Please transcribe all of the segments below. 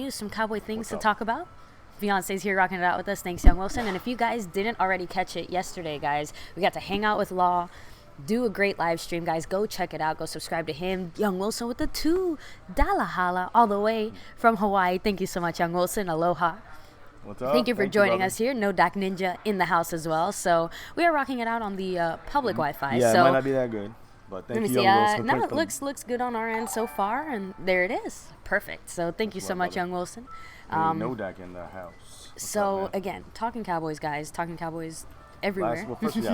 Some Cowboy things to talk about. Beyonce's here rocking it out with us. Thanks, Young Wilson. And if you guys didn't already catch it yesterday, guys, we got to hang out with Law, do a great live stream, guys. Go check it out. Go subscribe to him. Young Wilson with the $2 holla all the way from Hawaii. Thank you so much, Young Wilson. Aloha. What's up? Thank you for joining us here. No Doc Ninja in the house as well. So we are rocking it out on the public Wi-Fi. Yeah, so it might not be that good. But thank you, Young Wilson. No, it looks good on our end so far, and there it is. Perfect. So thank you so much, Young Wilson. No Dak in the house. So again, talking Cowboys, guys. Talking Cowboys everywhere.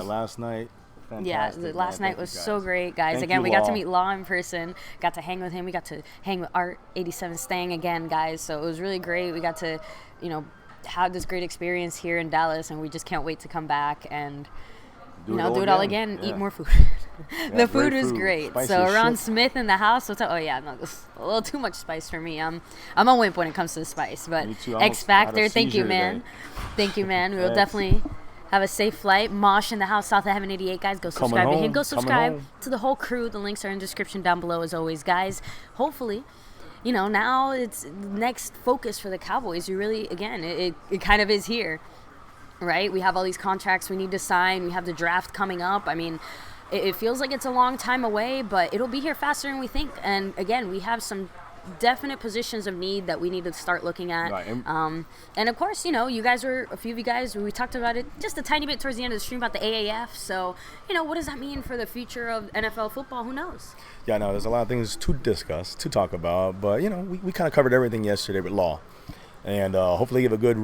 Last night. Fantastic. Yeah, last night was so great, guys. Again, we got to meet Law in person. Got to hang with him. We got to hang with Art 87 Stang again, guys. So it was really great. We got to, have this great experience here in Dallas, and we just can't wait to come back and do it all again. Eat more food. The food was great. So Ron Smith in the house. This is a little too much spice for me. I'm a wimp when it comes to the spice, but X Factor. Thank you, man. Thank you, man. We'll definitely have a safe flight. Mosh in the house, South of Heaven 88, guys. Go subscribe to him. Go subscribe to the whole crew. The links are in the description down below as always, guys. Hopefully, now it's next focus for the Cowboys. You really, again, it kind of is here, right? We have all these contracts we need to sign. We have the draft coming up. I mean, it feels like it's a long time away, but it'll be here faster than we think. And again, we have some definite positions of need that we need to start looking at. Right. And of course, a few of you guys, we talked about it just a tiny bit towards the end of the stream about the AAF. So, what does that mean for the future of NFL football? Who knows? Yeah, no, there's a lot of things to discuss, to talk about. But, we kind of covered everything yesterday with Law. And hopefully give a good,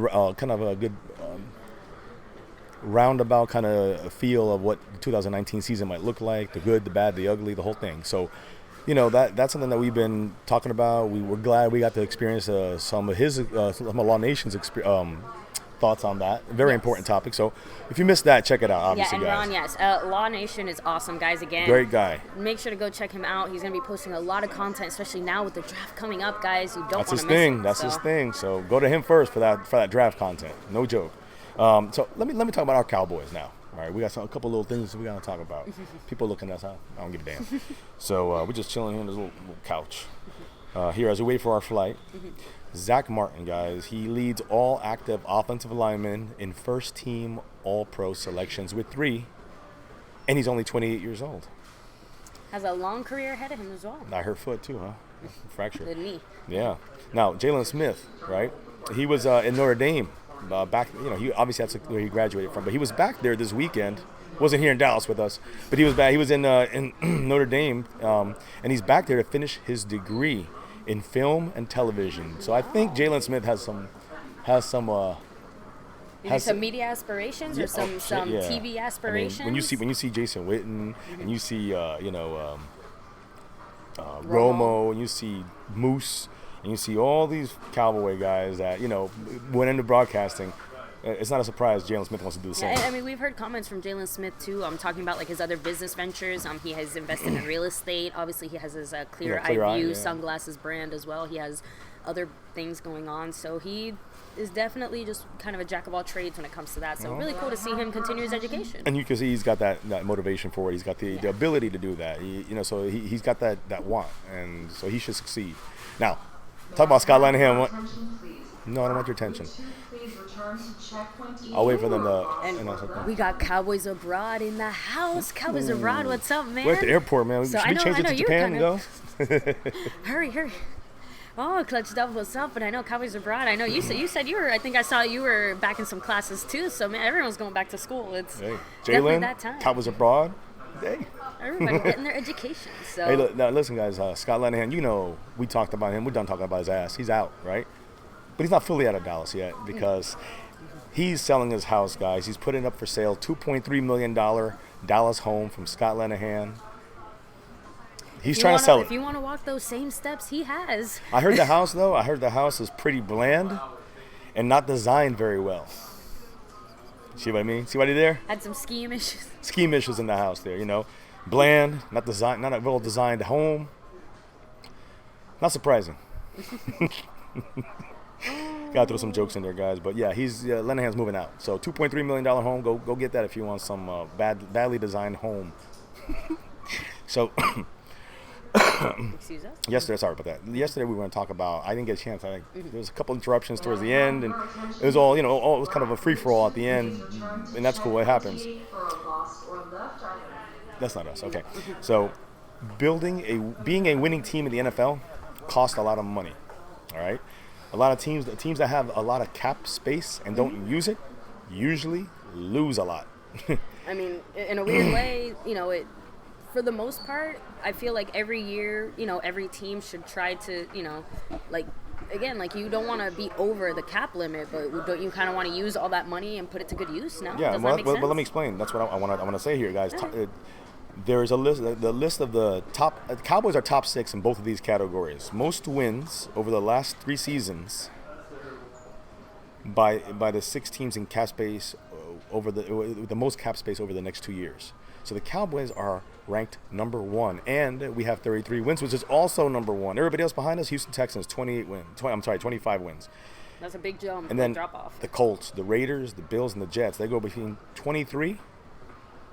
roundabout kind of feel of what the 2019 season might look like, the good, the bad, the ugly, the whole thing. So, that's something that we've been talking about. We were glad we got to experience some of Law Nation's thoughts on that. Very important topic. So if you missed that, check it out, obviously, guys. Ron, yes. Law Nation is awesome, guys. Again, great guy. Make sure to go check him out. He's going to be posting a lot of content, especially now with the draft coming up, guys. You don't want to miss it. That's his thing. So go to him first for that draft content. No joke. So let me talk about our Cowboys now. All right, we got a couple little things we got to talk about. People looking at us, I don't give a damn. So we're just chilling here on this little couch here as we wait for our flight. Zach Martin, guys, he leads all active offensive linemen in first-team All-Pro selections with 3, and he's only 28 years old. Has a long career ahead of him as well. I hurt foot too, huh? Fractured. Good knee. Yeah. Now, Jalen Smith, right? He was in Notre Dame. Back, he obviously that's where he graduated from, but he was back there this weekend. Wasn't here in Dallas with us, but he was back. He was in Notre Dame, and he's back there to finish his degree in film and television. So I think Jalen Smith has some media aspirations or some TV aspirations. I mean, when you see Jason Witten and you see Romo and you see Moose. And you see all these Cowboy guys that, went into broadcasting. It's not a surprise Jalen Smith wants to do the same. I mean, we've heard comments from Jalen Smith, too. I'm talking about, his other business ventures. He has invested in real estate. Obviously, he has his Clear Eye View sunglasses brand as well. He has other things going on. So he is definitely just kind of a jack of all trades when it comes to that. So really cool to see him continue his education. And you can see he's got that motivation for it. He's got the ability to do that. So he's got that want. And so he should succeed. Now, talk about Scott Linehan. No, I don't want your attention. I'll wait for them to. And we got Cowboys Abroad in the house. Cowboys Abroad, what's up, man? We're at the airport, man. Should we change it to Japan and go? Hurry. Oh, Clutch Double, what's up? But I know Cowboys Abroad. I know you said you were. I think I saw you were back in some classes too. So man, everyone's going back to school. It's definitely that time. Cowboys Abroad. Hey. Everybody getting their education. So. Hey, look, now listen, guys. Scott Linehan, we talked about him. We're done talking about his ass. He's out, right? But he's not fully out of Dallas yet because he's selling his house, guys. He's putting it up for sale. $2.3 million Dallas home from Scott Linehan. He's trying to sell it. If you want to walk those same steps he has. I heard the house, though. I heard the house is pretty bland and not designed very well. See what I mean? See what I did there? Had some scheme issues. Scheme issues in the house there, Bland, not a well-designed home. Not surprising. Gotta throw some jokes in there, guys. But yeah, Linehan's moving out. So $2.3 million home. Go get that if you want some badly designed home. So Excuse us? Yesterday, sorry about that. Yesterday we were going to talk about, I didn't get a chance. There was a couple interruptions towards the end, and it was all, it was kind of a free-for-all at the end, and that's cool. It happens. That's not us. Okay. So being a winning team in the NFL costs a lot of money. All right. A lot of teams that have a lot of cap space and don't use it usually lose a lot. I mean, in a weird way, for the most part, I feel like every year, every team should try to, again, you don't want to be over the cap limit, but don't you kind of want to use all that money and put it to good use? No? Yeah, Does that make sense? But let me explain. That's what I want to say here, guys. There is a list. The list of the top Cowboys are top 6 in both of these categories. Most wins over the last 3 seasons by the 6 teams in cap space over the most cap space over the next 2 years. So the Cowboys are ranked number 1, and we have 33 wins, which is also number 1. Everybody else behind us, Houston Texans, 25 wins. That's a big jump. And then drop off. The Colts, the Raiders, the Bills, and the Jets, they go between 23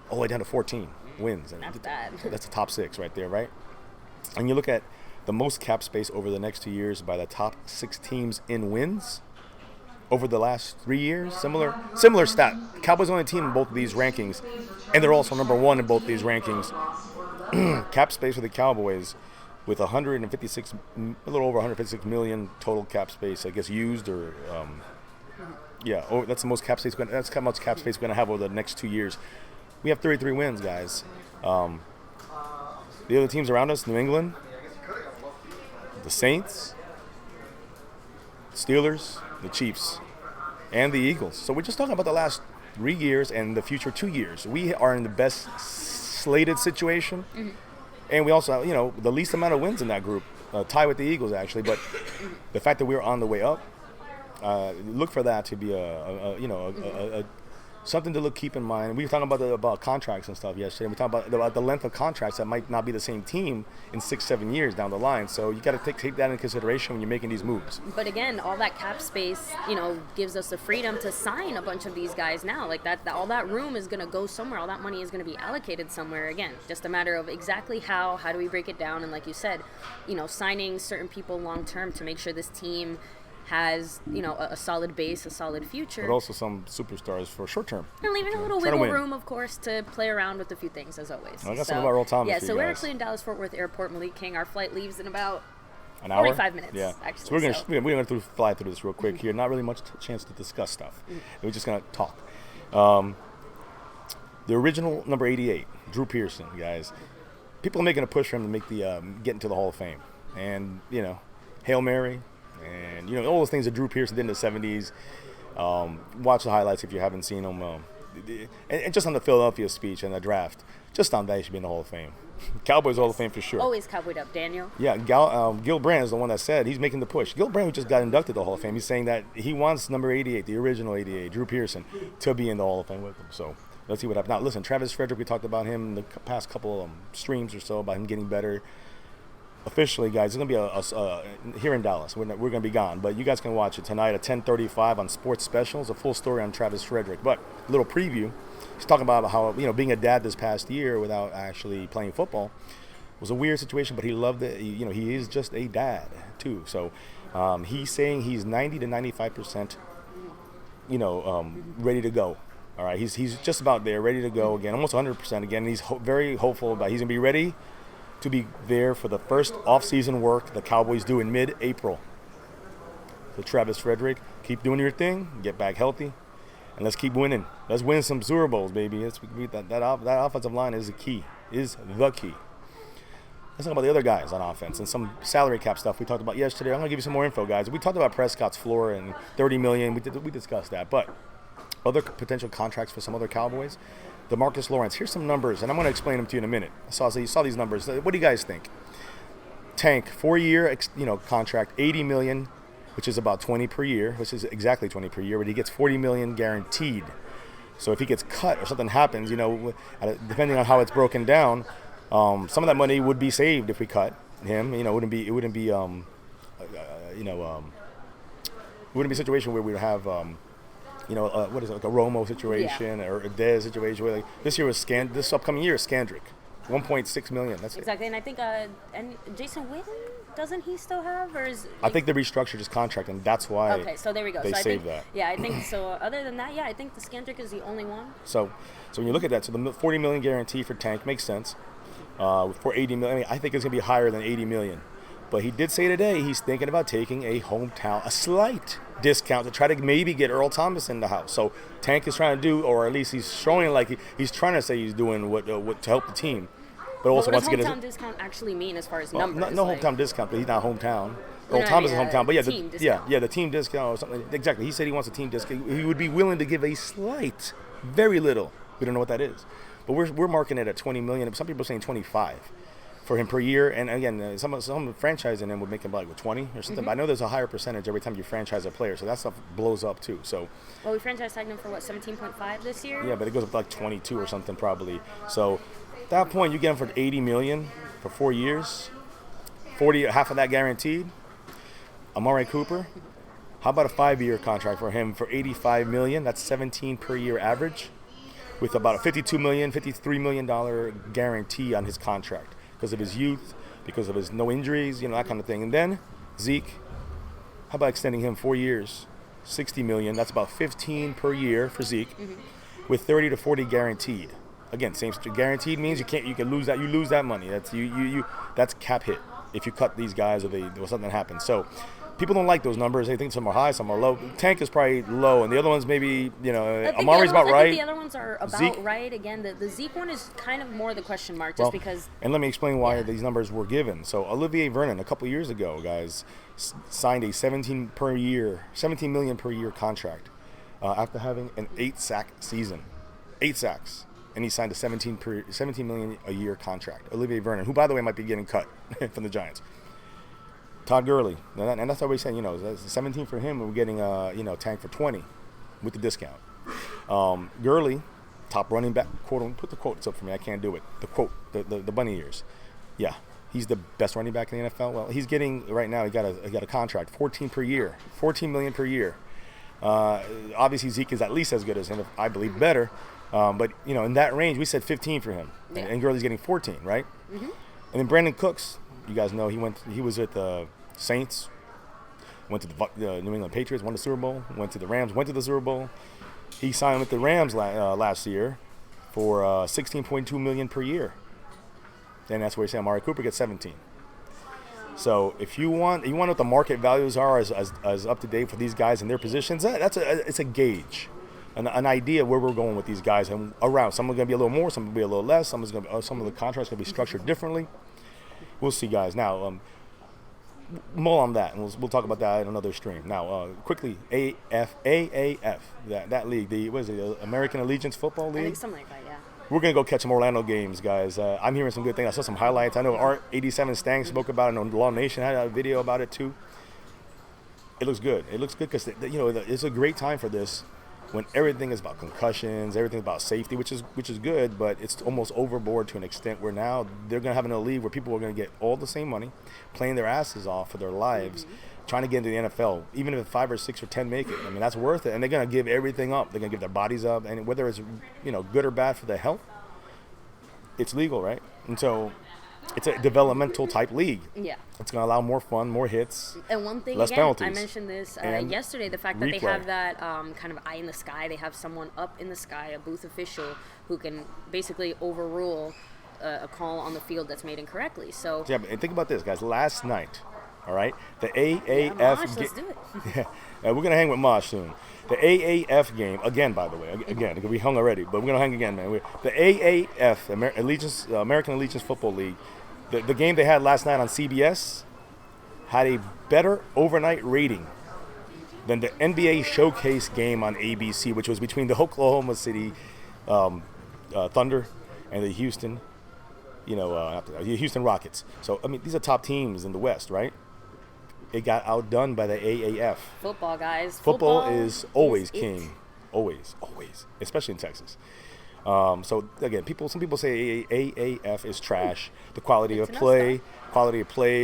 all the way down to 14 wins. And that's bad. That's the top 6 right there, right? And you look at the most cap space over the next 2 years by the top 6 teams in wins over the last 3 years. Similar stat. Cowboys only team in both of these rankings, and they're also number 1 in both these rankings. Cap space for the Cowboys with a little over 156 million total cap space, I guess, used or that's the most cap space. That's how much cap space we're going to have over the next 2 years. We have 33 wins, guys. The other teams around us, New England, the Saints, Steelers, the Chiefs, and the Eagles. So we're just talking about the last 3 years and the future 2 years. We are in the best slated situation, and we also have, the least amount of wins in that group, tie with the Eagles actually. But the fact that we're on the way up, look for that to be a something to keep in mind. We were talking about contracts and stuff yesterday. We talked about the length of contracts that might not be the same team in 6-7 years down the line. So you got to take that into consideration when you're making these moves. But again, all that cap space, gives us the freedom to sign a bunch of these guys now. Like that all that room is going to go somewhere. All that money is going to be allocated somewhere. Again, just a matter of exactly how do we break it down? And like you said, signing certain people long term to make sure this team has, a solid base, a solid future. But also some superstars for short term. And leaving a little wiggle room, of course, to play around with a few things, as always. I got some of our roll time. Yeah, so we're actually in Dallas-Fort Worth Airport, Malik King. Our flight leaves in about an hour? 45 minutes, yeah. actually. So we're going to fly through this real quick here. Not really much chance to discuss stuff. We're just going to talk. The original number 88, Drew Pearson, guys. People are making a push for him to make get into the Hall of Fame. And, Hail Mary. And, all those things that Drew Pearson did in the 70s. Watch the highlights if you haven't seen them. And just on the Philadelphia speech and the draft, just on that, he should be in the Hall of Fame. Cowboys Hall of Fame for sure. Always cowboyed up, Daniel. Yeah, Gil Brandt is the one that said he's making the push. Gil Brandt, who just got inducted to the Hall of Fame, he's saying that he wants number 88, the original 88, Drew Pearson, to be in the Hall of Fame with him. So let's see what happens. Now, listen, Travis Frederick, we talked about him in the past couple streams or so, about him getting better. Officially, guys, it's going to be here in Dallas. We're going to be gone, but you guys can watch it tonight at 10:35 on Sports Specials, a full story on Travis Frederick. But a little preview. He's talking about how, being a dad this past year without actually playing football was a weird situation, but he loved it. He is just a dad, too. So he's saying he's 90 to 95%, ready to go. All right, he's just about there, ready to go again, almost 100% again. He's very hopeful about he's going to be ready to be there for the first off-season work the Cowboys do in mid-April. So Travis Frederick, keep doing your thing, get back healthy, and let's keep winning. Let's win some Super Bowls, baby. That offensive line is the key. Let's talk about the other guys on offense and some salary cap stuff we talked about yesterday. I'm going to give you some more info, guys. We talked about Prescott's floor and $30 million. We discussed that. But other potential contracts for some other Cowboys. DeMarcus Lawrence. Here's some numbers, and I'm going to explain them to you in a minute. So you saw these numbers. What do you guys think? Tank, 4-year contract, $80 million, which is about 20 per year, which is exactly 20 per year, but he gets $40 million guaranteed. So if he gets cut or something happens, depending on how it's broken down, some of that money would be saved if we cut him. It wouldn't be a situation where we would have what is it, like a Romo situation or a Dez situation where this upcoming year is Skandrick. 1.6 million. That's exactly. And I think and Jason Witten, doesn't he still have, or is? I think they restructured his contract, and that's why. Okay, so there we go. They so saved I think, that. Yeah, I think so. Other than that, yeah, I think the Skandrick is the only one. So when you look at that, so the 40 million guarantee for Tank makes sense. For 80 million, I mean, I think it's gonna be higher than 80 million. But he did say today he's thinking about taking a slight discount to try to maybe get Earl Thomas in the house. So Tank is trying to do, or at least he's showing like he's trying to say he's doing what to help the team. But also what wants to get hometown discount actually mean as far as numbers? No hometown discount, but he's not hometown. Earl No, Thomas is yeah, hometown, but yeah, team discount. the team discount or something. Exactly. He said he wants a team discount. He would be willing to give a slight, very little. We don't know what that is, but we're marking it at 20 million. Some people are saying 25 for him per year. And again, some franchising him would make him like 20 or something. But I know there's a higher percentage every time you franchise a player, so that stuff blows up too. So. Well, we franchise tagged him for what, 17.5 this year? Yeah, but it goes up to like 22 or something probably. So at that point, you get him for 80 million for 4 years, 40, half of that guaranteed. Amari Cooper, how about a 5-year contract for him for 85 million? That's 17 per year average, with about a $53 million guarantee on his contract because of his youth, because of his no injuries, that kind of thing. And then Zeke, how about extending him 4 years, 60 million? That's about 15 per year for Zeke, with 30 to 40 guaranteed. Again, same guaranteed means you can lose that. You lose that money. That's that's cap hit if you cut these guys or something happens. So people don't like those numbers. They think some are high, some are low. Tank is probably low, and the other ones maybe, Amari's about right. I think the other ones are about Zeke, right. Again, the Zeke one is kind of more the question mark, just because. And let me explain why these numbers were given. So Olivier Vernon, a couple of years ago, guys, signed a 17 million per year contract after having an 8-sack season, 8 sacks. And he signed a 17 million a year contract. Olivier Vernon, who by the way might be getting cut from the Giants. Todd Gurley, and that's what we're saying. That's 17 for him, and we're getting Tank for 20 with the discount. Gurley, top running back. Quote, put the quotes up for me. I can't do it. The quote, the bunny ears. Yeah, he's the best running back in the NFL. Well, he's getting right now. He got a contract, 14 million per year. Obviously Zeke is at least as good as him, I believe better. But in that range, we said 15 for him, and Gurley's getting 14, right? Mm-hmm. And then Brandon Cooks, you guys know he was at the Saints, went to the New England Patriots, won the Super Bowl, went to the Rams, went to the Super Bowl. He signed with the Rams last year for $16.2 million per year. Then that's where you say Amari Cooper gets 17. So if you want what the market values are as up to date for these guys in their positions, it's a gauge. An idea where we're going with these guys and around. Some are going to be a little more, some will be a little less. Some of the contracts going to be structured differently. We'll see, guys. Now, mull on that, and we'll talk about that in another stream. Now, quickly, AAF, that league, the American Allegiance Football League? I think something like that, yeah. We're going to go catch some Orlando games, guys. I'm hearing some good things. I saw some highlights. I know Art 87 Stang spoke about it, and Law Nation had a video about it too. It looks good. It looks good because it's a great time for this. When everything is about concussions, everything about safety, which is good, but it's almost overboard to an extent where now they're going to have a league where people are going to get all the same money, playing their asses off for their lives, trying to get into the NFL, even if 5 or 6 or 10 make it. I mean, that's worth it, and they're going to give everything up. They're going to give their bodies up, and whether it's good or bad for their health, it's legal, right? And so it's a developmental type league. Yeah. It's going to allow more fun, more hits, and one thing less again, penalties. I mentioned this yesterday, the fact that they have that kind of eye in the sky. They have someone up in the sky, a booth official, who can basically overrule a call on the field that's made incorrectly. So yeah, but think about this, guys. Last night, all right, the AAF. Mosh, let's do it. Yeah, we're going to hang with Mosh soon. The AAF game, again, by the way, again, we hung already, but we're going to hang again, man. The AAF, American Allegiance Football League, the game they had last night on CBS had a better overnight rating than the NBA Showcase game on ABC, which was between the Oklahoma City Thunder and the Houston Rockets. So, I mean, these are top teams in the West, right? It got outdone by the AAF. Football, guys. Football is always king. Always. Especially in Texas. So, again, some people say AAF is trash. The quality of play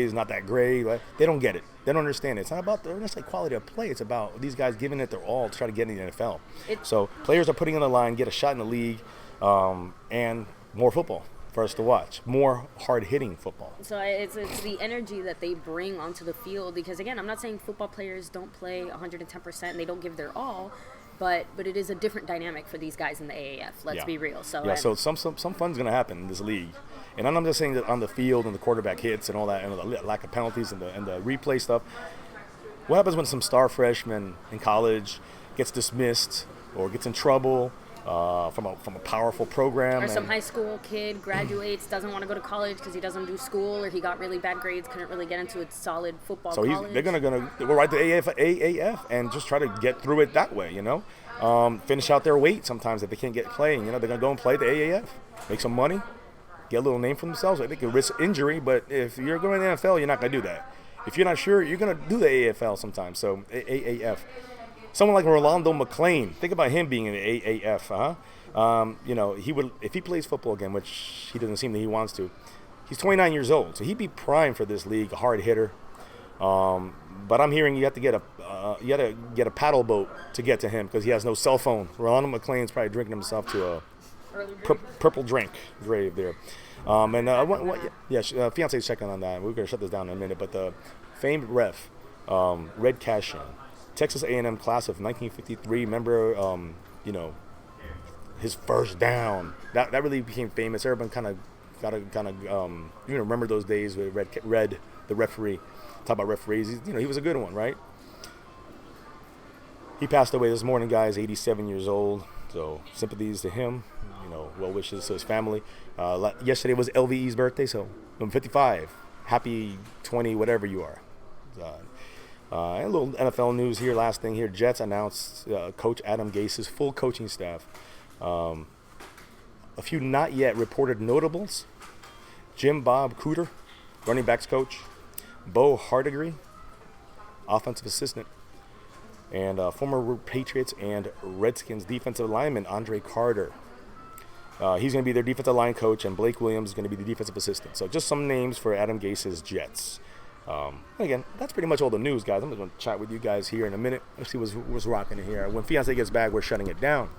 is not that great. They don't get it. They don't understand it. It's not about necessarily quality of play. It's about these guys giving it their all to try to get in the NFL. So, players are putting on the line, get a shot in the league, and more football. for us to watch. More hard-hitting football. So it's the energy that they bring onto the field, because again, I'm not saying football players don't play 110% and they don't give their all, but it is a different dynamic for these guys in the AAF. Let's be real. So so some fun's gonna happen in this league, and I'm not just saying that on the field and the quarterback hits and all that, and the lack of penalties and the replay stuff. What happens when some star freshman in college gets dismissed or gets in trouble from a powerful program? Or some high school kid graduates, doesn't want to go to college because he doesn't do school, or he got really bad grades, couldn't really get into a solid football college. They're gonna go right to AAF and just try to get through it that way, finish out their weight sometimes if they can't get playing. They're gonna go and play the AAF, make some money, get a little name for themselves. They could risk injury, but if you're going to the NFL, you're not gonna do that. If you're not sure, you're gonna do the AFL sometimes. So AAF. Someone like Rolando McClain, think about him being in the AAF, he would, if he plays football again, which he doesn't seem that he wants to. He's 29 years old, so he'd be prime for this league, a hard hitter. But I'm hearing you have to get a paddle boat to get to him because he has no cell phone. Rolando McClain's probably drinking himself to a purple drink grave there. Fiance's checking on that. We're gonna shut this down in a minute, but the famed ref, Red Cashin, Texas A&M class of 1953. Remember, his first down. That really became famous. Everyone kind of remember those days with Red, the referee. Talk about referees. He was a good one, right? He passed away this morning, guys. 87 years old. So sympathies to him. Well wishes to his family. Yesterday was LVE's birthday, so I'm 55. Happy 20, whatever you are. And a little NFL news here. Last thing here, Jets announced Coach Adam Gase's full coaching staff. A few not yet reported notables: Jim Bob Cooter, running backs coach; Bo Hardigree, offensive assistant; and former Patriots and Redskins defensive lineman Andre Carter. He's going to be their defensive line coach, and Blake Williams is going to be the defensive assistant. So just some names for Adam Gase's Jets. Again, that's pretty much all the news, guys. I'm just going to chat with you guys here in a minute. Let's see what's rocking in here. When Fiance gets back, we're shutting it down.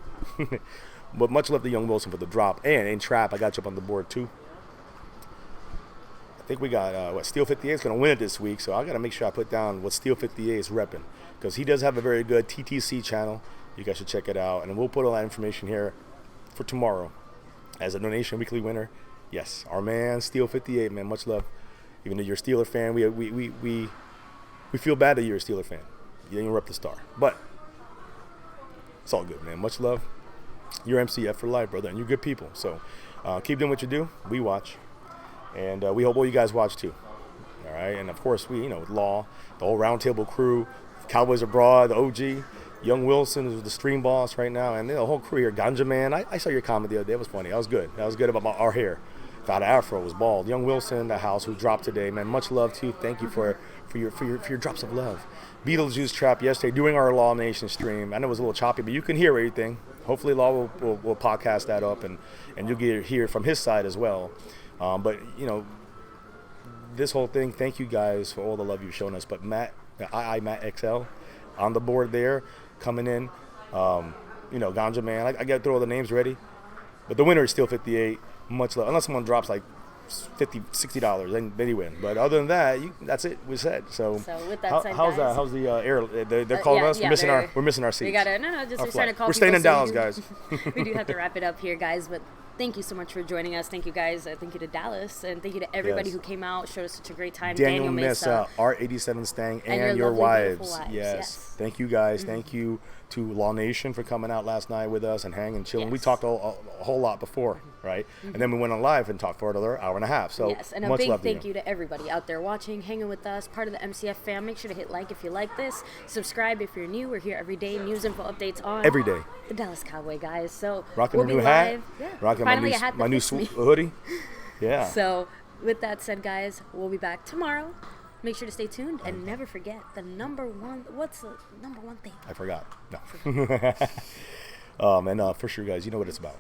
But much love to Young Wilson for the drop. And in Trap, I got you up on the board, too. I think we got, Steel 58 is going to win it this week, so I got to make sure I put down what Steel 58 is repping. Because he does have a very good TTC channel. You guys should check it out. And we'll put all that information here for tomorrow. As a donation weekly winner, yes, our man, Steel 58, man, much love. Even though you're a Steeler fan, we feel bad that you're a Steeler fan. You didn't rep the star. But it's all good, man. Much love. You're MCF for life, brother, and you're good people. So keep doing what you do. We watch. And we hope all you guys watch, too. All right? And, of course, Law, the whole Roundtable crew, Cowboys Abroad, the OG, Young Wilson is the stream boss right now, and the whole crew here. Ganja Man, I saw your comment the other day. It was funny. That was good. That was good about our hair. Thought Afro was bald. Young Wilson in the house who dropped today, man. Much love to you. Thank you for your drops of love. Beetlejuice Trap yesterday doing our Law Nation stream. I know it was a little choppy, but you can hear everything. Hopefully Law will podcast that up and you'll hear from his side as well. But this whole thing, thank you guys for all the love you've shown us. But Matt XL on the board there coming in. Ganja Man. I got to throw all the names ready. But the winner is Steel 58. Much love. Unless someone drops like $50, $60, then you win. But other than that, that's it. We said. So with that said, how's guys, how's the air? They're calling us. Yeah, we're missing our seats. We gotta we're trying to call. We're staying in Dallas, guys. We do have to wrap it up here, guys. But thank you so much for joining us. Thank you, guys. Thank you to Dallas, and thank you to everybody who came out, showed us such a great time. Daniel Mesa, R87 Stang, and your wives. Yes. Thank you, guys. Mm-hmm. Thank you to Law Nation for coming out last night with us and hanging and chilling. Yes. We talked a whole lot before, right? Mm-hmm. And then we went on live and talked for another hour and a half. So yes, and a big thank you to everybody out there watching, hanging with us, part of the MCF fam. Make sure to hit like if you like this, subscribe if you're new. We're here every day, news info updates on every day. The Dallas Cowboy guys. So rocking we'll a new hat, rocking my new hoodie. Yeah. So with that said, guys, we'll be back tomorrow. Make sure to stay tuned and never forget the number one. What's the number one thing? I forgot. No. For sure, guys, you know what it's about.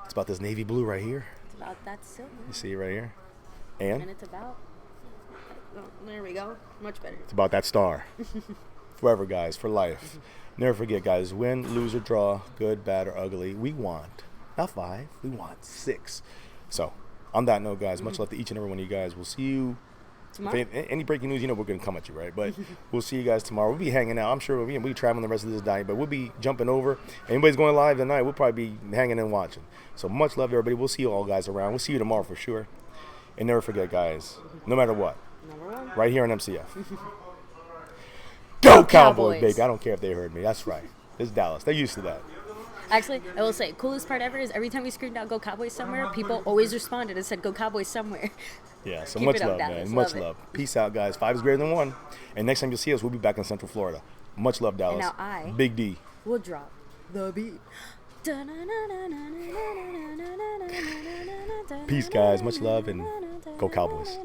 It's about this navy blue right here. It's about that silver. You see it right here? And it's about. Oh, there we go. Much better. It's about that star. Forever, guys, for life. Never forget, guys, win, lose, or draw, good, bad, or ugly, we want, not 5, we want 6. So, On that note, guys, much love to each and every one of you guys. We'll see you tomorrow. If any breaking news, you know we're going to come at you, right? But we'll see you guys tomorrow. We'll be hanging out. I'm sure we'll be traveling the rest of this night, but we'll be jumping over. Anybody's going live tonight, we'll probably be hanging and watching. So much love to everybody. We'll see you all guys around. We'll see you tomorrow for sure. And never forget, guys, no matter what, right here on MCF. Go Cowboys, baby. I don't care if they heard me. That's right. It's Dallas. They're used to that. Actually, I will say, coolest part ever is every time we screamed out "Go Cowboys" somewhere, people always responded and said "Go Cowboys" somewhere. Yeah, so Keep much it up, love, Dallas. man. Much Love it. love. Peace out, guys. 5 is greater than 1. And next time you see us, we'll be back in Central Florida. Much love, Dallas. And now Big D. We'll drop the beat. Peace, guys. Much love, and go Cowboys.